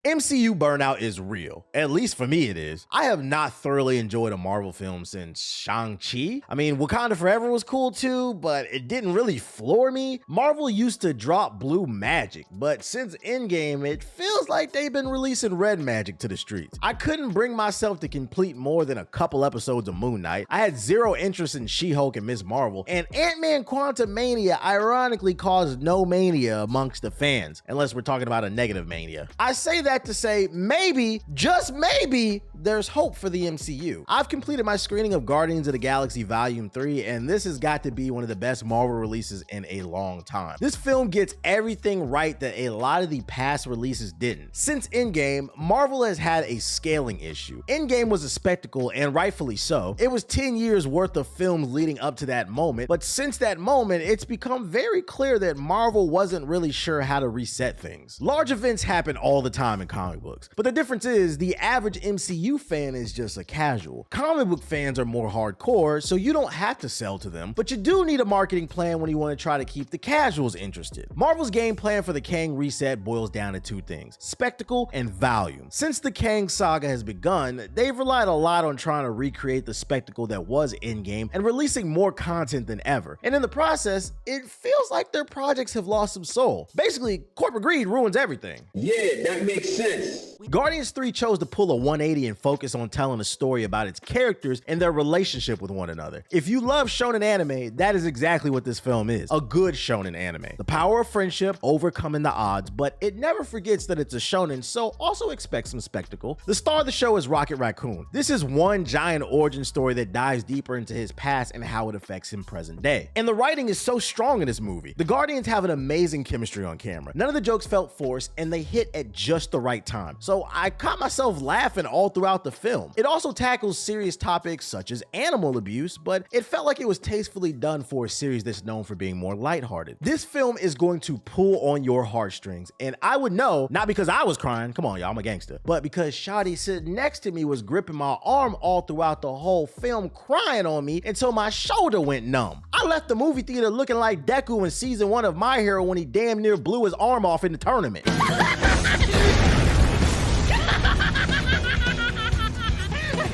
MCU burnout is real. At least for me it is. I have not thoroughly enjoyed a Marvel film since Shang-Chi. I mean, Wakanda Forever was cool too, but it didn't really floor me. Marvel used to drop blue magic, but since Endgame, it feels like they've been releasing red magic to the streets. I couldn't bring myself to complete more than a couple episodes of Moon Knight. I had zero interest in She-Hulk and Ms. Marvel, and Ant-Man Quantumania ironically caused no mania amongst the fans, unless we're talking about a negative mania. I say that to say maybe, just maybe, there's hope for the MCU. I've completed my screening of Guardians of the Galaxy Volume 3, and this has got to be one of the best Marvel releases in a long time. This film gets everything right that a lot of the past releases didn't. Since Endgame, Marvel has had a scaling issue. Endgame was a spectacle, and rightfully so. It was 10 years worth of films leading up to that moment, but since that moment, it's become very clear that Marvel wasn't really sure how to reset things. Large events happen all the time in comic books, but the difference is the average MCU fan is just a casual. Comic book fans are more hardcore, so you don't have to sell to them, but you do need a marketing plan when you want to try to keep the casuals interested. Marvel's game plan for the Kang reset boils down to two things: spectacle and volume. Since the Kang saga has begun, they've relied a lot on trying to recreate the spectacle that was Endgame and releasing more content than ever. And in the process, it feels like their projects have lost some soul. Basically, corporate greed ruins everything. Yeah, that makes sense. Guardians 3 chose to pull a 180 and focus on telling a story about its characters and their relationship with one another. If you love shonen anime, that is exactly what this film is. A good shonen anime. The power of friendship, overcoming the odds, but it never forgets that it's a shonen, so also expect some spectacle. The star of the show is Rocket Raccoon. This is one giant origin story that dives deeper into his past and how it affects him present day. And the writing is so strong in this movie. The Guardians have an amazing chemistry on camera. None of the jokes felt forced, and they hit at just the right time. So I caught myself laughing all throughout the film. It also tackles serious topics such as animal abuse, but it felt like it was tastefully done for a series that's known for being more lighthearted. This film is going to pull on your heartstrings, and I would know, not because I was crying, come on y'all, I'm a gangster, but because Shawty sitting next to me was gripping my arm all throughout the whole film, crying on me until my shoulder went numb. I left the movie theater looking like Deku in season 1 of My Hero when he damn near blew his arm off in the tournament.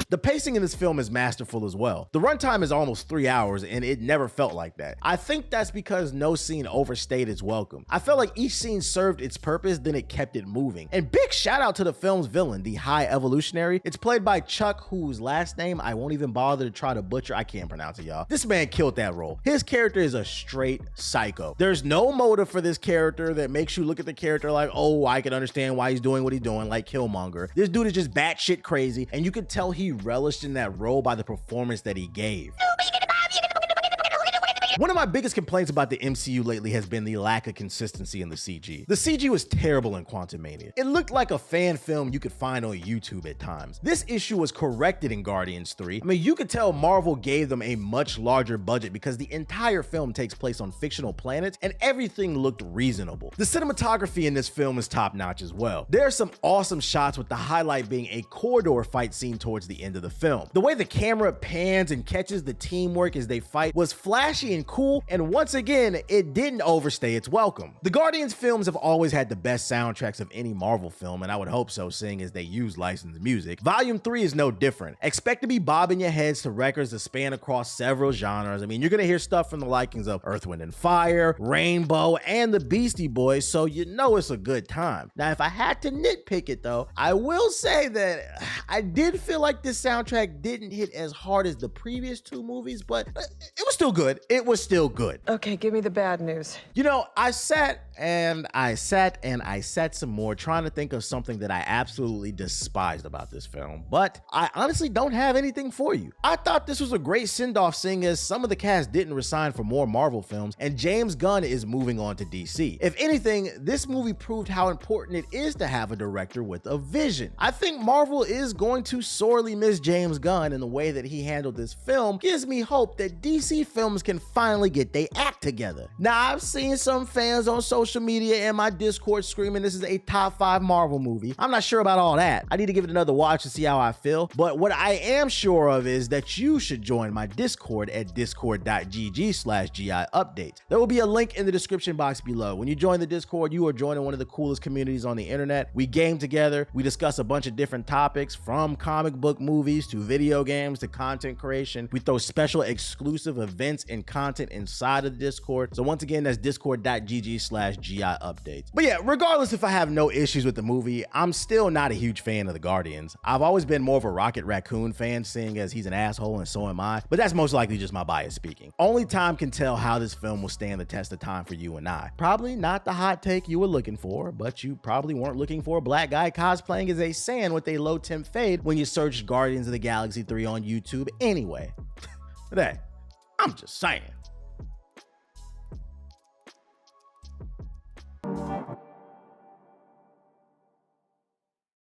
The pacing in this film is masterful as well. The runtime is almost 3 hours and it never felt like that. I think that's because no scene overstayed its welcome. I felt like each scene served its purpose, then it kept it moving. And big shout out to the film's villain, the High Evolutionary. It's played by Chuck, whose last name I won't even bother to try to butcher. I can't pronounce it, y'all. This man killed that role. His character is a straight psycho. There's no motive for this character that makes you look at the character like, oh, I can understand why he's doing what he's doing, like Killmonger. This dude is just batshit crazy, and you can tell he relished in that role by the performance that he gave. One of my biggest complaints about the MCU lately has been the lack of consistency in the CG. The CG was terrible in Quantumania. It looked like a fan film you could find on YouTube at times. This issue was corrected in Guardians 3. I mean, you could tell Marvel gave them a much larger budget because the entire film takes place on fictional planets and everything looked reasonable. The cinematography in this film is top notch as well. There are some awesome shots, with the highlight being a corridor fight scene towards the end of the film. The way the camera pans and catches the teamwork as they fight was flashy and cool, and once again, it didn't overstay its welcome. The Guardians films have always had the best soundtracks of any Marvel film, and I would hope so, seeing as they use licensed music. Volume 3 is no different. Expect to be bobbing your heads to records that span across several genres. I mean, you're gonna hear stuff from the likings of Earth, Wind, and Fire, Rainbow, and the Beastie Boys, so you know it's a good time. Now, if I had to nitpick it though, I will say that I did feel like this soundtrack didn't hit as hard as the previous two movies, but it was still good. It was still good. Okay, give me the bad news. You know, I sat some more trying to think of something that I absolutely despised about this film, but I honestly don't have anything for you. I thought this was a great send-off, seeing as some of the cast didn't resign for more Marvel films and James Gunn is moving on to DC. If anything, this movie proved how important it is to have a director with a vision. I think Marvel is going to sorely miss James Gunn, and the way that he handled this film gives me hope that DC films can finally finally get their act together. Now, I've seen some fans on social media and my Discord screaming this is a top 5 Marvel movie. I'm not sure about all that. I need to give it another watch to see how I feel. But what I am sure of is that you should join my Discord at discord.gg/GIupdates. There will be a link in the description box below. When you join the Discord, you are joining one of the coolest communities on the internet. We game together. We discuss a bunch of different topics from comic book movies to video games to content creation. We throw special exclusive events and content inside of the Discord. So once again, that's discord.gg/GIupdates. But yeah, regardless if I have no issues with the movie, I'm still not a huge fan of the Guardians. I've always been more of a Rocket Raccoon fan, seeing as he's an asshole and so am I, but that's most likely just my bias speaking. Only time can tell how this film will stand the test of time for you and I. Probably not the hot take you were looking for, but you probably weren't looking for a black guy cosplaying as a Saiyan with a low temp fade when you searched Guardians of the Galaxy 3 on YouTube anyway. But hey, I'm just saying.